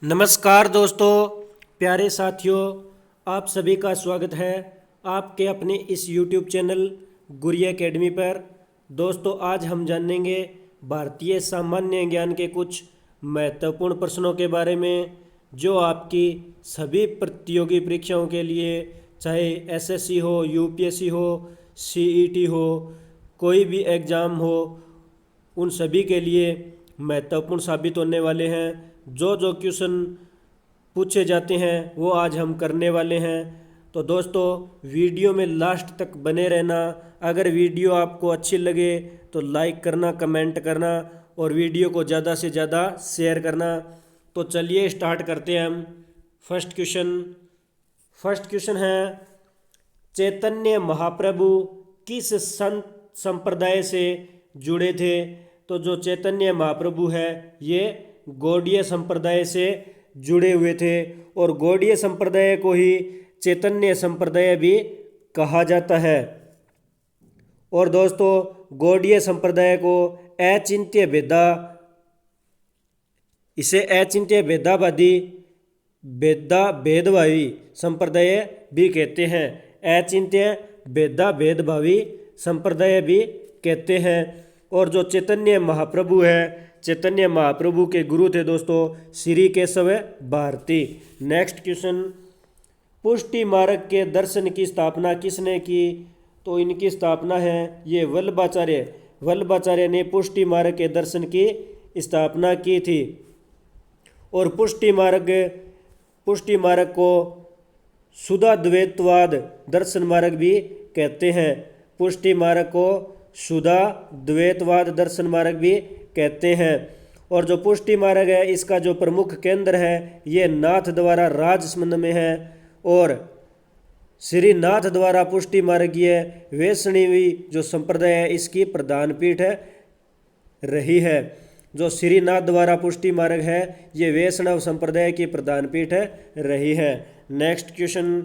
नमस्कार दोस्तों, प्यारे साथियों, आप सभी का स्वागत है आपके अपने इस YouTube चैनल गुरिया एकेडमी पर। दोस्तों, आज हम जानेंगे भारतीय सामान्य ज्ञान के कुछ महत्वपूर्ण प्रश्नों के बारे में जो आपकी सभी प्रतियोगी परीक्षाओं के लिए, चाहे एसएससी हो, यूपीएससी हो, सीईटी हो, कोई भी एग्ज़ाम हो, उन सभी के लिए महत्वपूर्ण साबित होने वाले हैं। जो जो क्वेश्चन पूछे जाते हैं वो आज हम करने वाले हैं। तो दोस्तों, वीडियो में लास्ट तक बने रहना। अगर वीडियो आपको अच्छी लगे तो लाइक करना, कमेंट करना और वीडियो को ज़्यादा से ज़्यादा शेयर करना। तो चलिए स्टार्ट करते हैं हम। फर्स्ट क्वेश्चन है, चैतन्य महाप्रभु किस संत संप्रदाय से जुड़े थे? तो जो चैतन्य महाप्रभु है ये गौड़ीय संप्रदाय से जुड़े हुए थे और गौड़ीय संप्रदाय को ही चैतन्य संप्रदाय भी कहा जाता है। और दोस्तों, गौड़ीय संप्रदाय को इसे अचिंत्य भेदभावी संप्रदाय भी कहते हैं। अचिंत्य भेदभावी संप्रदाय भी कहते हैं। और जो चैतन्य महाप्रभु है, चैतन्य महाप्रभु के गुरु थे दोस्तों श्री केशव भारती। नेक्स्ट क्वेश्चन, पुष्टि मार्ग के दर्शन की स्थापना किसने की? तो इनकी स्थापना है ये वल्लभाचार्य ने पुष्टि मार्ग के दर्शन की स्थापना की थी। और पुष्टि मार्ग को शुद्ध द्वैतवाद दर्शन मार्ग भी कहते हैं। पुष्टि मार्ग को शुद्ध द्वैतवाद दर्शन मार्ग भी कहते हैं। और जो पुष्टि मार्ग है इसका जो प्रमुख केंद्र है ये नाथ द्वारा राजसमंद में है। और श्री नाथ द्वारा पुष्टि मार्गीय वैष्णवी जो संप्रदाय है इसकी प्रधान पीठ रही है। जो श्रीनाथ द्वारा पुष्टि मार्ग है ये वैष्णव संप्रदाय की प्रधान पीठ रही है। नेक्स्ट क्वेश्चन,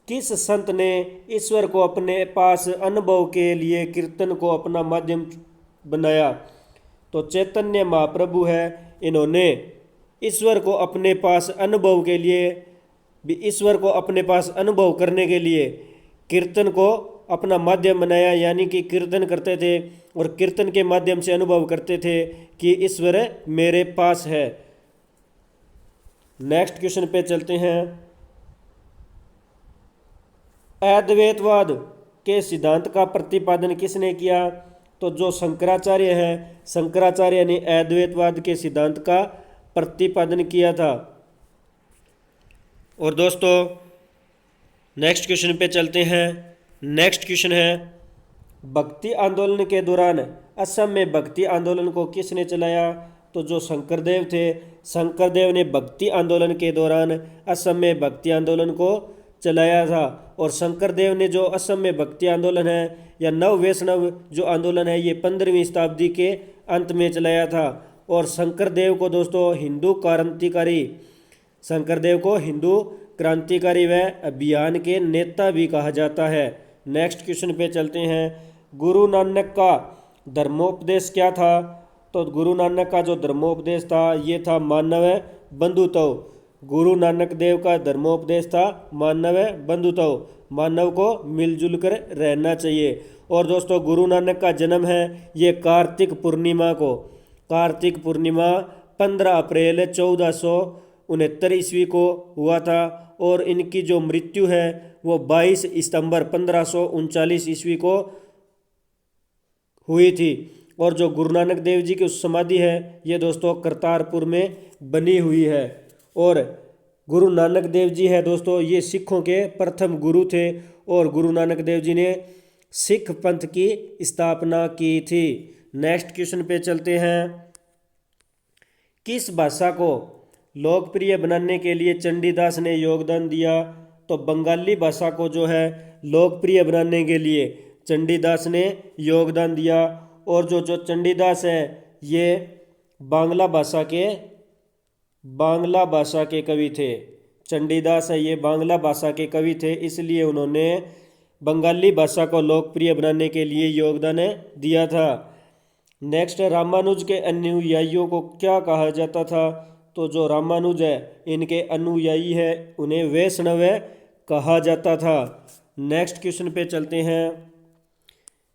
किस संत ने ईश्वर को अपने पास अनुभव के लिए कीर्तन को अपना माध्यम बनाया? तो चैतन्य महाप्रभु है, इन्होंने ईश्वर को अपने पास अनुभव के लिए, ईश्वर को अपने पास अनुभव करने के लिए कीर्तन को अपना माध्यम बनाया। यानी कि कीर्तन करते थे और कीर्तन के माध्यम से अनुभव करते थे कि ईश्वर मेरे पास है। नेक्स्ट क्वेश्चन पे चलते हैं, अद्वैतवाद के सिद्धांत का प्रतिपादन किसने किया? तो जो शंकराचार्य है, शंकराचार्य ने अद्वैतवाद के सिद्धांत का प्रतिपादन किया था। और दोस्तों, नेक्स्ट क्वेश्चन पे चलते हैं। नेक्स्ट क्वेश्चन है, भक्ति आंदोलन के दौरान असम में भक्ति आंदोलन को किसने चलाया? तो जो शंकरदेव थे, शंकरदेव ने भक्ति आंदोलन के दौरान असम में भक्ति आंदोलन को चलाया था। और शंकरदेव ने जो असम में भक्ति आंदोलन है या नव वैष्णव जो आंदोलन है ये 15वीं शताब्दी के अंत में चलाया था। और शंकरदेव को दोस्तों शंकरदेव को हिंदू क्रांतिकारी व अभियान के नेता भी कहा जाता है। नेक्स्ट क्वेश्चन पे चलते हैं, गुरु नानक का धर्मोपदेश क्या था? तो गुरु नानक का जो धर्मोपदेश था ये था मानव बंधुत्व। गुरु नानक देव का धर्मोपदेश था मानव बंधुत्व, मानव को मिलजुल कर रहना चाहिए। और दोस्तों, गुरु नानक का जन्म है ये कार्तिक पूर्णिमा 15 अप्रैल 1469 ईस्वी को हुआ था। और इनकी जो मृत्यु है वो 22 सितंबर 1539 ईस्वी को हुई थी। और जो गुरु नानक देव जी की समाधि है ये दोस्तों करतारपुर में बनी हुई है। और गुरु नानक देव जी है दोस्तों ये सिखों के प्रथम गुरु थे और गुरु नानक देव जी ने सिख पंथ की स्थापना की थी। नेक्स्ट क्वेश्चन पे चलते हैं, किस भाषा को लोकप्रिय बनाने के लिए चंडीदास ने योगदान दिया? तो बंगाली भाषा को जो है लोकप्रिय बनाने के लिए चंडीदास ने योगदान दिया। और जो चंडीदास है ये बांग्ला भाषा के कवि थे। चंडीदास है ये बांग्ला भाषा के कवि थे, इसलिए उन्होंने बंगाली भाषा को लोकप्रिय बनाने के लिए योगदान दिया था। नेक्स्ट है रामानुज के अनुयायियों को क्या कहा जाता था? तो जो रामानुज है इनके अनुयायी है उन्हें वैष्णव कहा जाता था। नेक्स्ट क्वेश्चन पे चलते हैं।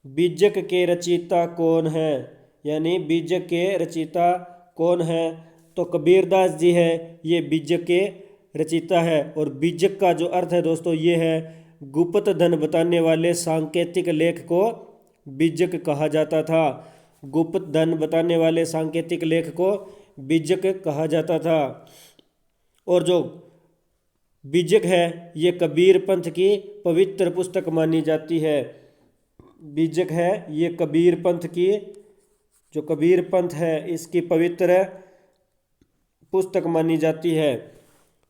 बीजक के रचयिता कौन है? यानी बीजक के रचयिता कौन है? तो कबीरदास जी है ये बीजक के रचयिता है। और बीजक का जो अर्थ है दोस्तों ये है गुप्त धन बताने वाले सांकेतिक लेख को बीजक कहा जाता था। गुप्त धन बताने वाले सांकेतिक लेख को बीजक कहा जाता था। और जो बीजक है ये कबीर पंथ की पवित्र पुस्तक मानी जाती है। बीजक है ये कबीर पंथ की, जो कबीर पंथ है इसकी पवित्र पुस्तक मानी जाती है।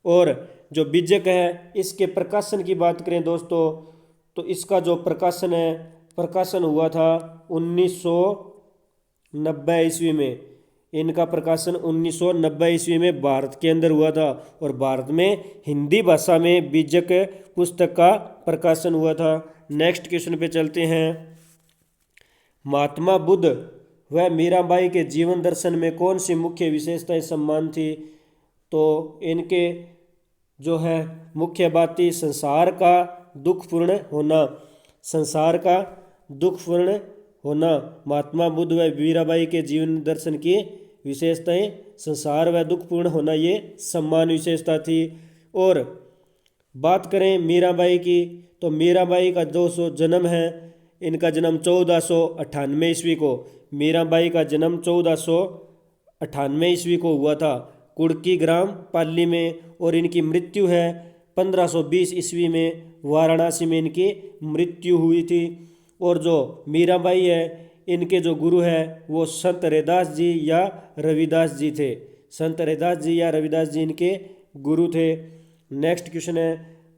और जो बीजक है इसके प्रकाशन की बात करें दोस्तों तो इसका जो प्रकाशन है प्रकाशन हुआ था 1990 ईस्वी में। इनका प्रकाशन 1990 ईस्वी में भारत के अंदर हुआ था और भारत में हिंदी भाषा में बीजक पुस्तक का प्रकाशन हुआ था। नेक्स्ट क्वेश्चन पे चलते हैं। महात्मा बुद्ध व मीराबाई के जीवन दर्शन में कौन सी मुख्य विशेषताएं समान थी? तो इनके जो है मुख्य बात थी संसार का दुखपूर्ण होना। संसार का दुखपूर्ण होना। महात्मा बुद्ध व मीराबाई के जीवन दर्शन की विशेषताएं संसार व दुखपूर्ण होना ये समान विशेषता थी। और बात करें मीराबाई की तो मीराबाई का जो जन्म है इनका जन्म 1498 ईस्वी को, मीराबाई का जन्म 1498 ईस्वी को हुआ था कुड़की ग्राम पाली में। और इनकी मृत्यु है 1520 ईस्वी में वाराणसी में इनकी मृत्यु हुई थी। और जो मीराबाई है इनके जो गुरु है वो संत रैदास जी या रविदास जी थे। संत रैदास जी या रविदास जी इनके गुरु थे। नेक्स्ट क्वेश्चन है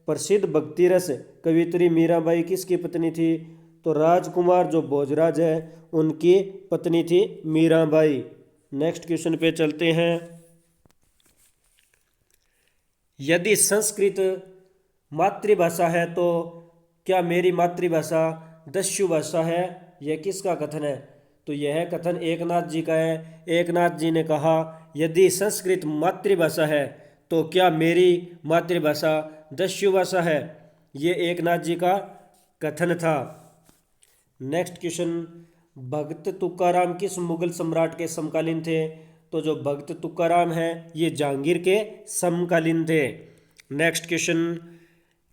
प्रसिद्ध भक्ति रस कवित्री मीराबाई किसकी पत्नी थी? तो राजकुमार जो भोजराज है उनकी पत्नी थी मीराबाई। नेक्स्ट क्वेश्चन पे चलते हैं। यदि संस्कृत मातृभाषा है तो क्या मेरी मातृभाषा दस्यु भाषा है? यह किसका कथन है? तो यह कथन एकनाथ जी का है। एकनाथ जी ने कहा यदि संस्कृत मातृभाषा है तो क्या मेरी मातृभाषा दस्यु भाषा है। ये एकनाथ जी का कथन था। नेक्स्ट क्वेश्चन भगत तुकाराम किस मुगल सम्राट के समकालीन थे? तो जो भगत तुकाराम है ये जहांगीर के समकालीन थे। नेक्स्ट क्वेश्चन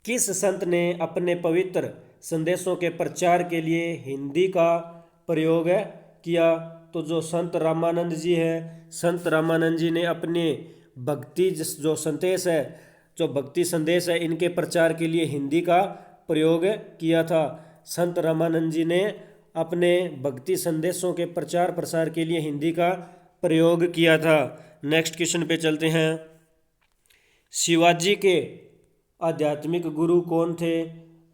किस संत ने अपने पवित्र संदेशों के प्रचार के लिए हिंदी का प्रयोग किया? तो जो संत रामानंद जी है, संत रामानंद जी ने अपने भक्ति जो संदेश है, जो भक्ति संदेश है इनके प्रचार के लिए हिंदी का प्रयोग किया था। संत रामानंद जी ने अपने भक्ति संदेशों के प्रचार प्रसार के लिए हिंदी का प्रयोग किया था। नेक्स्ट क्वेश्चन पे चलते हैं। शिवाजी के आध्यात्मिक गुरु कौन थे?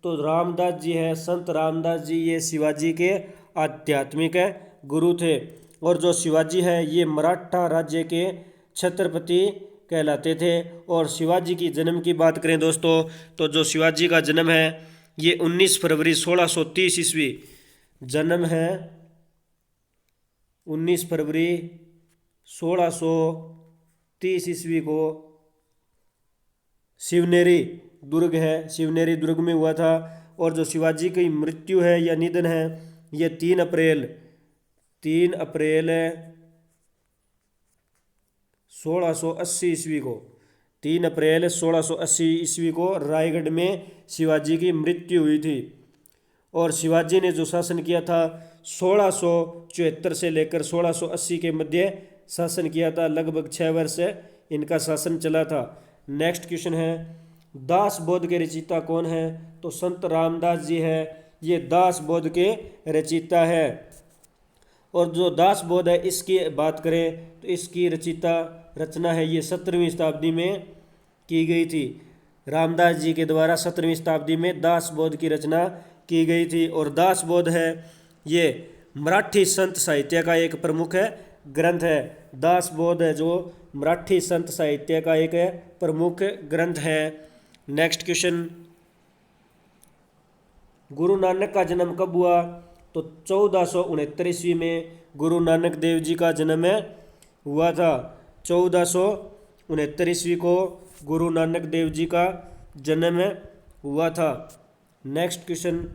तो रामदास जी है, संत रामदास जी ये शिवाजी के आध्यात्मिक गुरु थे। और जो शिवाजी है ये मराठा राज्य के छत्रपति कहलाते थे। और शिवाजी की जन्म की बात करें दोस्तों तो जो शिवाजी का जन्म है ये 19 फरवरी 1630 ईस्वी जन्म है। 19 फरवरी 1630 ईस्वी को शिवनेरी दुर्ग है, शिवनेरी दुर्ग में हुआ था। और जो शिवाजी की मृत्यु है या निधन है ये 3 अप्रैल 1680 ईस्वी को, 3 अप्रैल 1680 ईस्वी को रायगढ़ में शिवाजी की मृत्यु हुई थी। और शिवाजी ने जो शासन किया था 1674 से लेकर 1680 के मध्य शासन किया था। लगभग 6 वर्ष इनका शासन चला था। नेक्स्ट क्वेश्चन है दास बोध के रचयिता कौन है? तो संत रामदास जी है, ये दास बोध के रचयिता है। और जो दास बोध है इसकी बात करें तो इसकी रचना है ये 17वीं शताब्दी में की गई थी। रामदास जी के द्वारा 17वीं शताब्दी में दास बोध की रचना की गई थी। और दास बोध है ये मराठी संत साहित्य का एक प्रमुख ग्रंथ है। दास बोध है जो मराठी संत साहित्य का एक प्रमुख ग्रंथ है। नेक्स्ट क्वेश्चन गुरु नानक का जन्म कब हुआ? तो 1469 ईस्वी में गुरु नानक देव जी का जन्म हुआ था। 1469 ईस्वी को गुरु नानक देव जी का जन्म हुआ था। नेक्स्ट क्वेश्चन,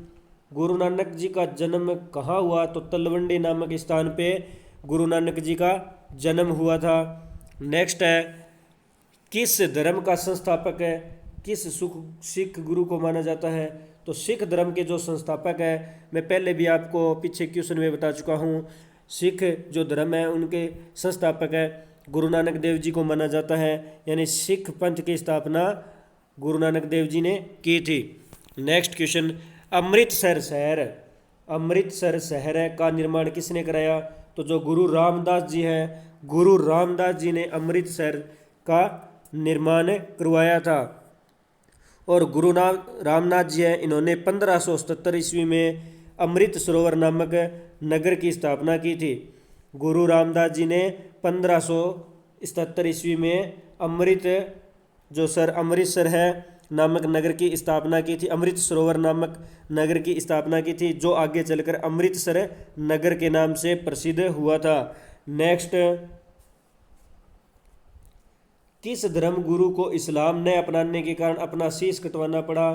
गुरु नानक जी का जन्म कहाँ हुआ? तो तलवंडी नामक स्थान पे गुरु नानक जी का जन्म हुआ था। नेक्स्ट है, किस धर्म का संस्थापक है? किस सिख गुरु को माना जाता है? तो सिख धर्म के जो संस्थापक है, मैं पहले भी आपको पीछे क्वेश्चन में बता चुका हूँ, सिख जो धर्म है उनके संस्थापक है गुरु नानक देव जी को माना जाता है। यानी सिख पंथ की स्थापना गुरु नानक देव जी ने की थी। नेक्स्ट क्वेश्चन, अमृतसर शहर का निर्माण किसने कराया? तो जो गुरु रामदास जी हैं, गुरु रामदास जी ने अमृतसर का निर्माण करवाया था। और गुरु रामनाथ जी हैं, इन्होंने 1577 ईस्वी में अमृत सरोवर नामक नगर की स्थापना की थी। गुरु रामदास जी ने 1577 ईस्वी में अमृतसर है नामक नगर की स्थापना की थी, अमृत सरोवर नामक नगर की स्थापना की थी, जो आगे चलकर अमृतसर नगर के नाम से प्रसिद्ध हुआ था। नेक्स्ट, किस धर्म गुरु को इस्लाम न अपनाने के कारण अपना शीश कटवाना पड़ा?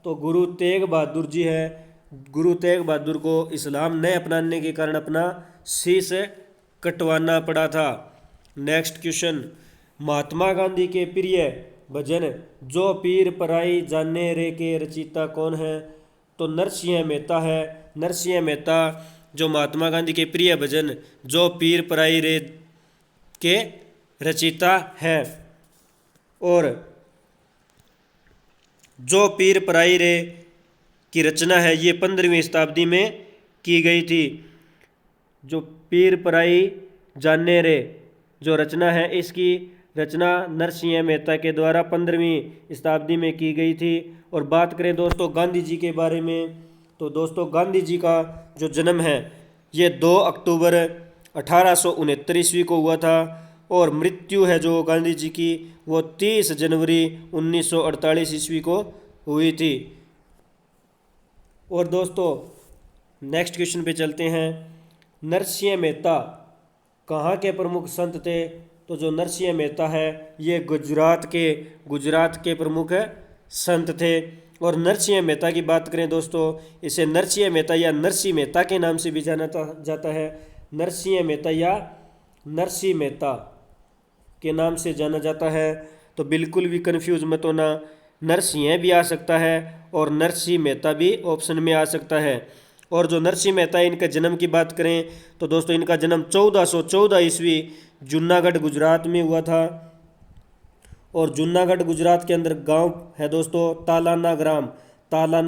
तो गुरु तेग बहादुर जी है, गुरु तेग बहादुर को इस्लाम न अपनाने के कारण अपना शीश कटवाना पड़ा था। नेक्स्ट क्वेश्चन, महात्मा गांधी के प्रिय भजन जो पीर पराई जाने रे के रचयिता कौन है? तो नरसिंह मेहता है। नरसिंह मेहता जो महात्मा गांधी के प्रिय भजन जो पीर पराई रे के रचयिता है। और जो पीर पराई रे की रचना है ये 15वीं शताब्दी में की गई थी। जो पीर पराई जाने रे जो रचना है, इसकी रचना नरसिंह मेहता के द्वारा 15वीं शताब्दी में की गई थी। और बात करें दोस्तों गांधी जी के बारे में, तो दोस्तों गांधी जी का जो जन्म है ये 2 अक्टूबर 1869 ईस्वी को हुआ था। और मृत्यु है जो गांधी जी की वो 30 जनवरी 1948 ईस्वी को हुई थी। और दोस्तों नेक्स्ट क्वेश्चन पे चलते हैं, नरसिंह मेहता कहाँ के प्रमुख संत थे? तो जो नरसिंह मेहता है ये गुजरात के प्रमुख संत थे। और नरसिंह मेहता की बात करें दोस्तों, इसे नरसिंह मेहता या नरसिंह मेहता के नाम से भी जाना जाता है। नरसिंह मेहता या नरसिंह मेहता के नाम से जाना जाता है। तो बिल्कुल भी कंफ्यूज मत होना, नरसिंह भी आ सकता है और नरसिंह मेहता भी ऑप्शन में आ सकता है। और जो नरसिंह मेहता है इनके जन्म की बात करें तो दोस्तों इनका जन्म 1414 ईस्वी जूनागढ़ गुजरात में हुआ था। और जूनागढ़ गुजरात के अंदर गांव है दोस्तों तालाना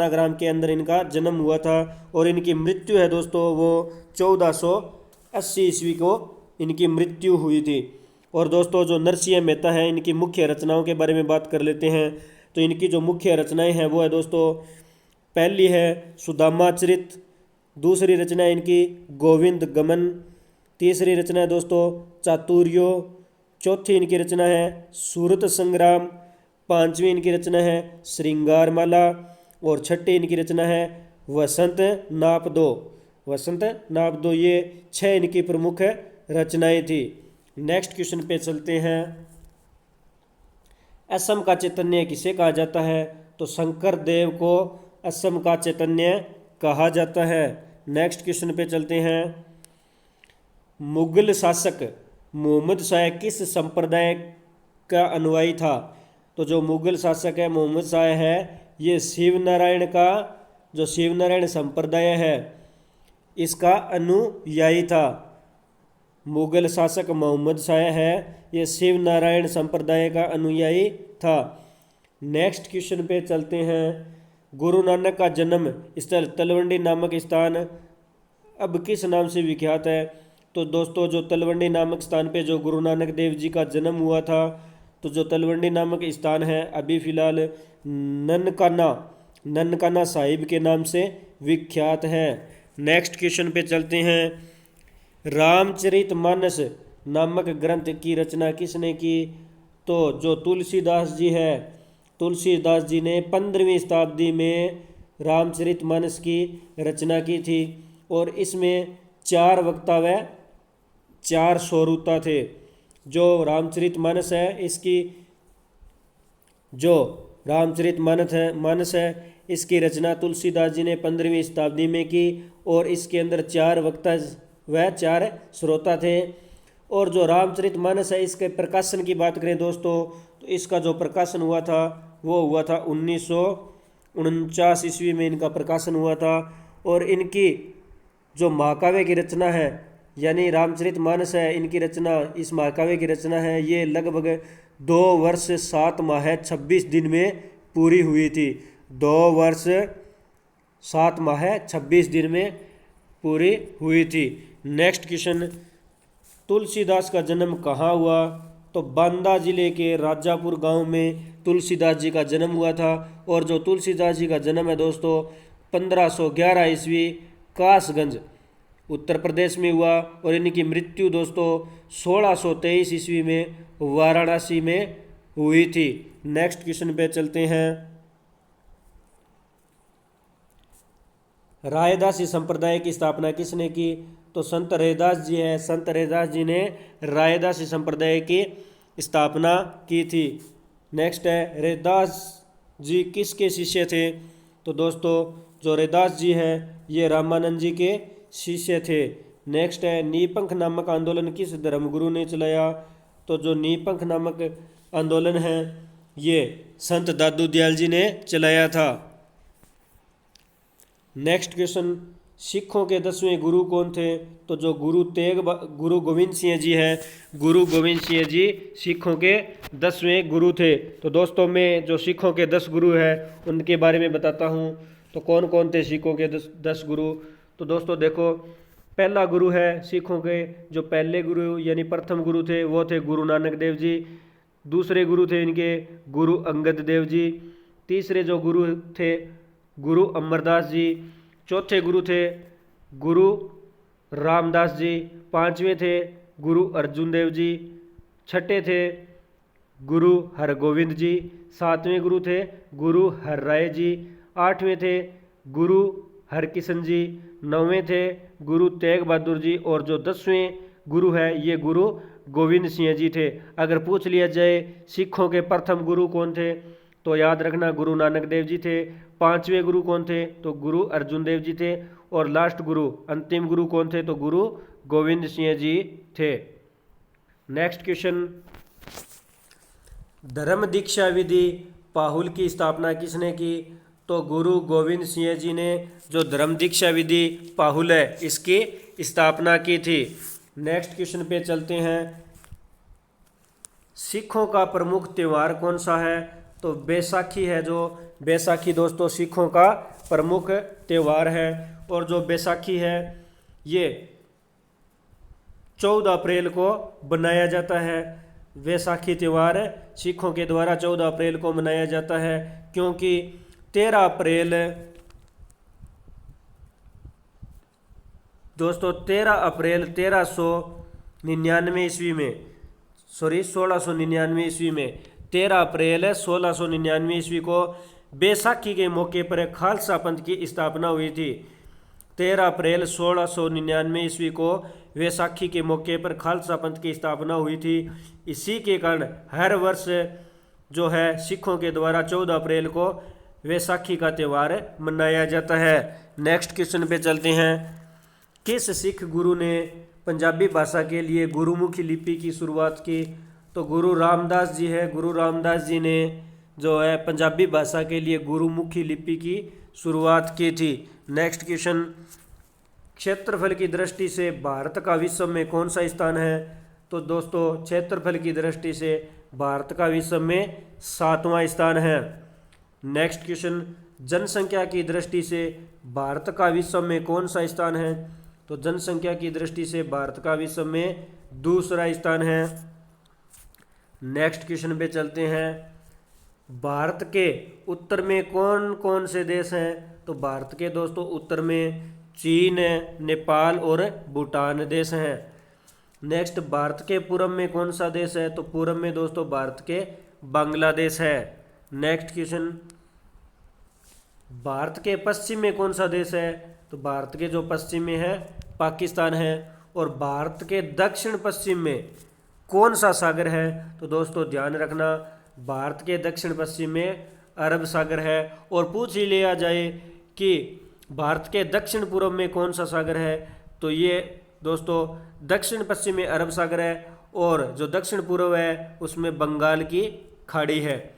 ग्राम के अंदर इनका जन्म हुआ था। और इनकी मृत्यु है दोस्तों वो 1480 ईस्वी को इनकी मृत्यु हुई थी। और दोस्तों जो नरसिंह मेहता है इनकी मुख्य रचनाओं के बारे में बात कर लेते हैं। तो इनकी जो मुख्य रचनाएं हैं वो है दोस्तों, पहली है सुदामा चरित, दूसरी रचना है इनकी गोविंद गमन, तीसरी रचना है दोस्तों चातुर्यो, चौथी इनकी रचना है सूरत संग्राम, पांचवी इनकी रचना है श्रृंगारमाला और छठी इनकी रचना है वसंत नाप दो। ये 6 इनकी प्रमुख रचनाएं थी। नेक्स्ट क्वेश्चन पे चलते हैं, असम का चैतन्य किसे कहा जाता है? तो शंकर देव को असम का चैतन्य कहा जाता है। नेक्स्ट क्वेश्चन पे चलते हैं, मुगल शासक मोहम्मद शाह किस संप्रदाय का अनुयायी था? तो जो मुगल शासक है मोहम्मद शाह है ये शिव नारायण संप्रदाय है इसका अनुयायी था। मुगल शासक मोहम्मद शाह है ये शिव नारायण संप्रदाय का अनुयायी था। नेक्स्ट क्वेश्चन पे चलते हैं, गुरु नानक का जन्म स्थल तलवंडी नामक स्थान अब किस नाम से विख्यात है? तो दोस्तों जो तलवंडी नामक स्थान पे जो गुरु नानक देव जी का जन्म हुआ था, तो जो तलवंडी नामक स्थान है अभी फ़िलहाल ननकाना साहिब के नाम से विख्यात है। नेक्स्ट क्वेश्चन पे चलते हैं, रामचरितमानस नामक ग्रंथ की रचना किसने की? तो जो तुलसीदास जी है, तुलसीदास जी ने 15वीं शताब्दी में रामचरितमानस की रचना की थी। और इसमें 4 वक्तव्य 4 स्वरूपता थे। जो रामचरितमानस है इसकी जो मानस है इसकी रचना तुलसीदास जी ने 15वीं शताब्दी में की और इसके अंदर 4 वक्ता व 4 श्रोता थे। और जो रामचरितमानस है इसके प्रकाशन की बात करें दोस्तों तो इसका जो प्रकाशन हुआ था वो हुआ था 1949 ईस्वी में इनका प्रकाशन हुआ था। और इनकी जो महाकाव्य की रचना है यानी रामचरितमानस है इनकी रचना, इस महाकाव्य की रचना है ये लगभग 2 वर्ष 7 माह 26 दिन में पूरी हुई थी। 2 वर्ष 7 माह 26 दिन में पूरी हुई थी। नेक्स्ट क्वेश्चन, तुलसीदास का जन्म कहाँ हुआ? तो बांदा जिले के राजापुर गांव में तुलसीदास जी का जन्म हुआ था। और जो तुलसीदास जी का जन्म है दोस्तों 1511 ईस्वी कासगंज उत्तर प्रदेश में हुआ। और इनकी मृत्यु दोस्तों 1623 ईस्वी में वाराणसी में हुई थी। नेक्स्ट क्वेश्चन पे चलते हैं। रायदासी संप्रदाय की स्थापना किसने की? तो संत रैदास जी है। संत रैदास जी ने रायदासी संप्रदाय की स्थापना की थी। नेक्स्ट है, रैदास जी किसके शिष्य थे? तो दोस्तों जो रैदास जी है ये रामानंद जी के शिष्य थे। नेक्स्ट है, नीपंख नामक आंदोलन किस धर्मगुरु ने चलाया? तो जो नीपंख नामक आंदोलन है ये संत दादू दयाल जी ने चलाया था। नेक्स्ट क्वेश्चन, सिखों के 10वें गुरु कौन थे? तो जो गुरु गोविंद सिंह जी है, गुरु गोविंद सिंह जी सिखों के 10वें गुरु थे। तो दोस्तों मैं जो सिखों के 10 गुरु हैं उनके बारे में बताता हूँ। तो कौन कौन थे सिखों के 10 गुरु? तो दोस्तों देखो, पहला गुरु है सिखों के, जो पहले गुरु यानी प्रथम गुरु थे वो थे गुरु नानक देव जी। दूसरे गुरु थे इनके गुरु अंगद देव जी। तीसरे जो गुरु थे गुरु अमरदास जी। चौथे गुरु थे गुरु रामदास जी। पांचवें थे गुरु अर्जुन देव जी। छठे थे गुरु हरगोविंद जी। सातवें गुरु थे गुरु हरराय जी। आठवें थे गुरु हरकिशन जी। नौवें थे गुरु तेग बहादुर जी। और जो 10वें गुरु है ये गुरु गोविंद सिंह जी थे। अगर पूछ लिया जाए सिखों के प्रथम गुरु कौन थे तो याद रखना गुरु नानक देव जी थे। पांचवें गुरु कौन थे? तो गुरु अर्जुन देव जी थे। और लास्ट गुरु अंतिम गुरु कौन थे? तो गुरु गोविंद सिंह जी थे। नेक्स्ट क्वेश्चन, धर्म दीक्षा विधि पाहुल की स्थापना किसने की? तो गुरु गोविंद सिंह जी ने जो धर्म दीक्षा विधि पाहुल है इसकी स्थापना की थी। नेक्स्ट क्वेश्चन पे चलते हैं। सिखों का प्रमुख त्यौहार कौन सा है? तो बैसाखी है। जो बैसाखी दोस्तों सिखों का प्रमुख त्यौहार है। और जो बैसाखी है ये 14 अप्रैल को मनाया जाता है। बैसाखी त्यौहार सिखों के द्वारा 14 अप्रैल को मनाया जाता है क्योंकि 13 अप्रैल दोस्तों 13 अप्रैल 1699 ईस्वी में 1699 ईस्वी में 13 अप्रैल 1699 ईस्वी को बैसाखी के मौके पर खालसा पंथ की स्थापना हुई थी। 13 अप्रैल 1699 ईस्वी को बैसाखी के मौके पर खालसा पंथ की स्थापना हुई थी। इसी के कारण हर वर्ष जो है सिखों के द्वारा 14 अप्रैल को बैसाखी का त्यौहार मनाया जाता है। नेक्स्ट क्वेश्चन पे चलते हैं। किस सिख गुरु ने पंजाबी भाषा के लिए गुरुमुखी लिपि की शुरुआत की? तो गुरु रामदास जी है। गुरु रामदास जी ने जो है पंजाबी भाषा के लिए गुरुमुखी लिपि की शुरुआत की थी। नेक्स्ट क्वेश्चन, क्षेत्रफल की दृष्टि से भारत का विश्व में कौन सा स्थान है? तो दोस्तों क्षेत्रफल की दृष्टि से भारत का विश्व में 7वां स्थान है। नेक्स्ट क्वेश्चन, जनसंख्या की दृष्टि से भारत का विश्व में कौन सा स्थान है? तो जनसंख्या की दृष्टि से भारत का विश्व में दूसरा स्थान है। नेक्स्ट क्वेश्चन पे चलते हैं। भारत के उत्तर में कौन कौन से देश हैं? तो भारत के दोस्तों उत्तर में चीन, नेपाल और भूटान देश हैं। नेक्स्ट, भारत के पूर्व में कौन सा देश है? तो पूर्व में दोस्तों भारत के बांग्लादेश है। नेक्स्ट क्वेश्चन, भारत के पश्चिम में कौन सा देश है? तो भारत के जो पश्चिम में है पाकिस्तान है। और भारत के दक्षिण पश्चिम में कौन सा सागर है? तो दोस्तों ध्यान रखना, भारत के दक्षिण पश्चिम में अरब सागर है। और पूछ ही लिया जाए कि भारत के दक्षिण पूर्व में कौन सा सागर है, तो ये दोस्तों दक्षिण पश्चिम में अरब सागर है और जो दक्षिण पूर्व है उसमें बंगाल की खाड़ी है।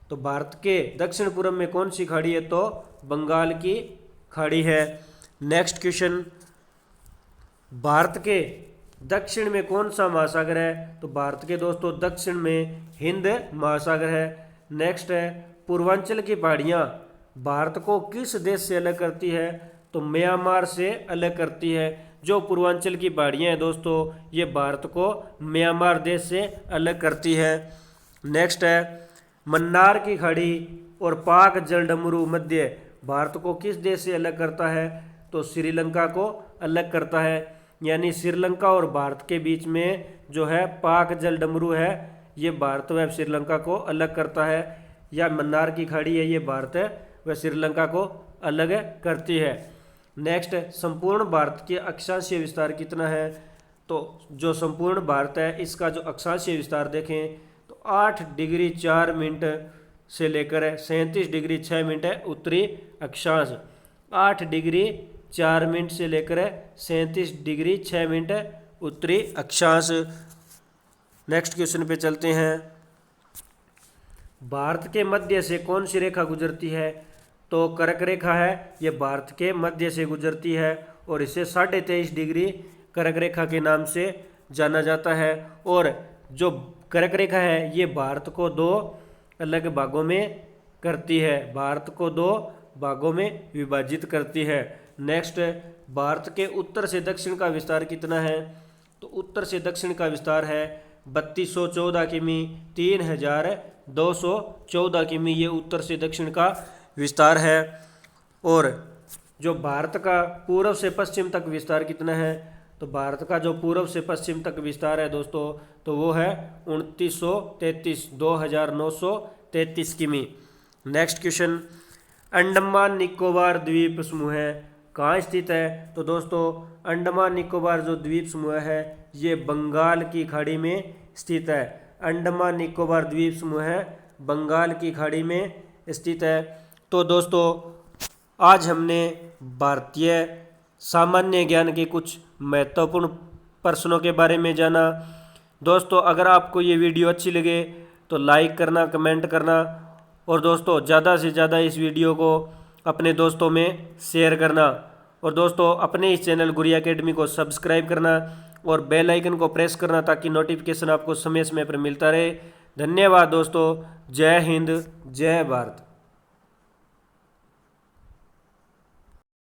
तो भारत के दक्षिण पूर्व में कौन सी खाड़ी है? तो बंगाल की खाड़ी है। नेक्स्ट क्वेश्चन, भारत के दक्षिण में कौन सा महासागर है? तो भारत के दोस्तों दक्षिण में हिंद महासागर है। नेक्स्ट है, पूर्वांचल की पहाड़ियाँ भारत को किस देश से अलग करती है? तो म्यांमार से अलग करती है। जो पूर्वांचल की पहाड़ियाँ हैं दोस्तों, ये भारत को म्यांमार देश से अलग करती है। नेक्स्ट है, मन्नार की खाड़ी और पाक जलडमरू मध्य भारत को किस देश से अलग करता है? तो श्रीलंका को अलग करता है। यानी श्रीलंका और भारत के बीच में जो है पाक जलडमरू है, ये भारत व श्रीलंका को अलग करता है। या मन्नार की खाड़ी है, ये भारत व श्रीलंका को अलग करती है। नेक्स्ट, संपूर्ण भारत के अक्षांशीय विस्तार कितना है? तो जो संपूर्ण भारत है इसका जो अक्षांशीय विस्तार देखें तो 8 डिग्री 4 मिनट से लेकर 37 डिग्री 6 मिनट है उत्तरी अक्षांश। 8 डिग्री 4 मिनट से लेकर 37 डिग्री 6 मिनट उत्तरी अक्षांश। नेक्स्ट क्वेश्चन पे चलते हैं। भारत के मध्य से कौन सी रेखा गुजरती है? तो कर्क रेखा है, ये भारत के मध्य से गुजरती है और इसे 23.5 डिग्री कर्क रेखा के नाम से जाना जाता है। और जो कर्क रेखा है ये भारत को 2 अलग भागों में करती है, भारत को 2 भागों में विभाजित करती है। नेक्स्ट, भारत के उत्तर से दक्षिण का विस्तार कितना है? तो उत्तर से दक्षिण का विस्तार है 3214 किमी, 3214 किमी, ये उत्तर से दक्षिण का विस्तार है। और जो भारत का पूर्व से पश्चिम तक विस्तार कितना है? तो भारत का जो पूर्व से पश्चिम तक विस्तार है दोस्तों, तो वो है 2933 किमी। नेक्स्ट क्वेश्चन, अंडमान निकोबार द्वीप समूह कहाँ स्थित है? तो दोस्तों अंडमान निकोबार जो द्वीप समूह है ये बंगाल की खाड़ी में स्थित है। अंडमान निकोबार द्वीप समूह बंगाल की खाड़ी में स्थित है। तो दोस्तों आज हमने भारतीय सामान्य ज्ञान के कुछ महत्वपूर्ण प्रश्नों के बारे में जाना। दोस्तों अगर आपको ये वीडियो अच्छी लगे तो लाइक करना, कमेंट करना और दोस्तों ज़्यादा से ज़्यादा इस वीडियो को अपने दोस्तों में शेयर करना। और दोस्तों अपने इस चैनल गुरी एकेडमी को सब्सक्राइब करना और बेल आइकन को प्रेस करना ताकि नोटिफिकेशन आपको समय समय पर मिलता रहे। धन्यवाद दोस्तों। जय हिंद, जय भारत।